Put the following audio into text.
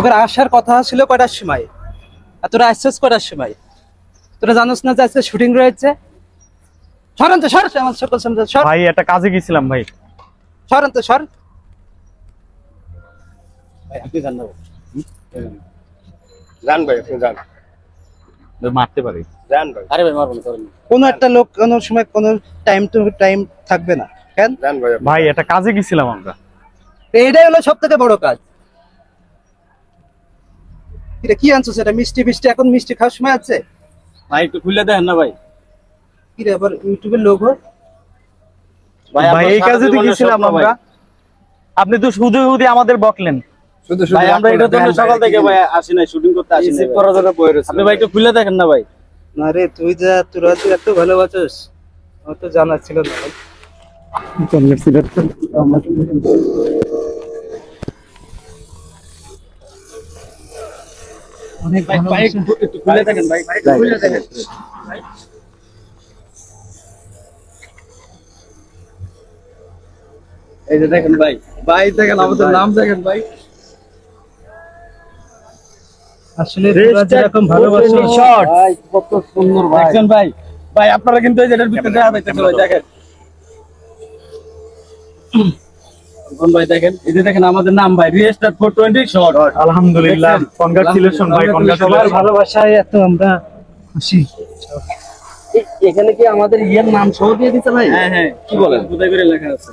তোর আসার কথা ছিল কয়টার সময়, আর তোরা আসছিস কয়টার সময়? তোরা জানোস না যে আজকে শুটিং রয়েছে? সরেন তো, সর আমার সকল সামনে সর ভাই, একটা কাজে গেছিলাম ভাই। সরেন তো, সর ভাই। আপনি জান না জান ভাই, আপনি জান, মারতে পারি। জান ভাই। আরে ভাই মারবো না, করেন। কোন একটা লোক কোন সময় কোন টাইম টু টাইম থাকবে না কেন? জান ভাই। ভাই, একটা কাজে গেছিলাম আমরা। এইটাই হলো সব থেকে বড় কাজ। এটা কি আনছো সেটা? মিষ্টি মিষ্টি, এখন মিষ্টি খাওয়ার সময় আছে? ভাই একটু খুলে দেখেন না ভাই। কি রে আবার ইউটিউবের লোগো? ভাই, এই কাজে তো গেছিলাম আমরা। আপনি তো শুধু শুধু আমাদের বকলেন। শুধু ভাই আমরা এটার জন্য সকাল থেকে ভাই আসি নাই, শুটিং করতে আসি নাই। করার জন্য বই রয়েছে। আপনি ভাই একটু খুলে দেখেন না ভাই। না রে, তোরা যে এত ভালোবাসিস আমার তো জানা ছিল না ভাই। অনেক ভাই ভাই একটু খুলে দেখেন ভাই, খুলে দেখেন। এই যে দেখেন ভাই, ভাই দেখেন আমাদের নাম দেখেন ভাই। আসলে তোরা যেরকম ভালোবাসিস ভাই কত সুন্দর ভাই। দেখেন ভাই, ভাই আপনারা কিন্তু এই যেটার ভিতরে দেখা যাইতেছে ভাই, দেখেন। এখন ভাই দেখেন, এই যে দেখেন আমাদের নাম ভাই, রেজিস্টার 420 শর্ট। আলহামদুলিল্লাহ, কনগ্রাচুলেশন ভাই, সবার কনগ্রাচুলেশন। ভালোবাসায় এত আমরা খুশি। এখানে কি আমাদের ইয়ের নাম সহ দিয়ে দিতে ভাই? হ্যাঁ হ্যাঁ, কি বলেন, কোথায় করে লেখা আছে?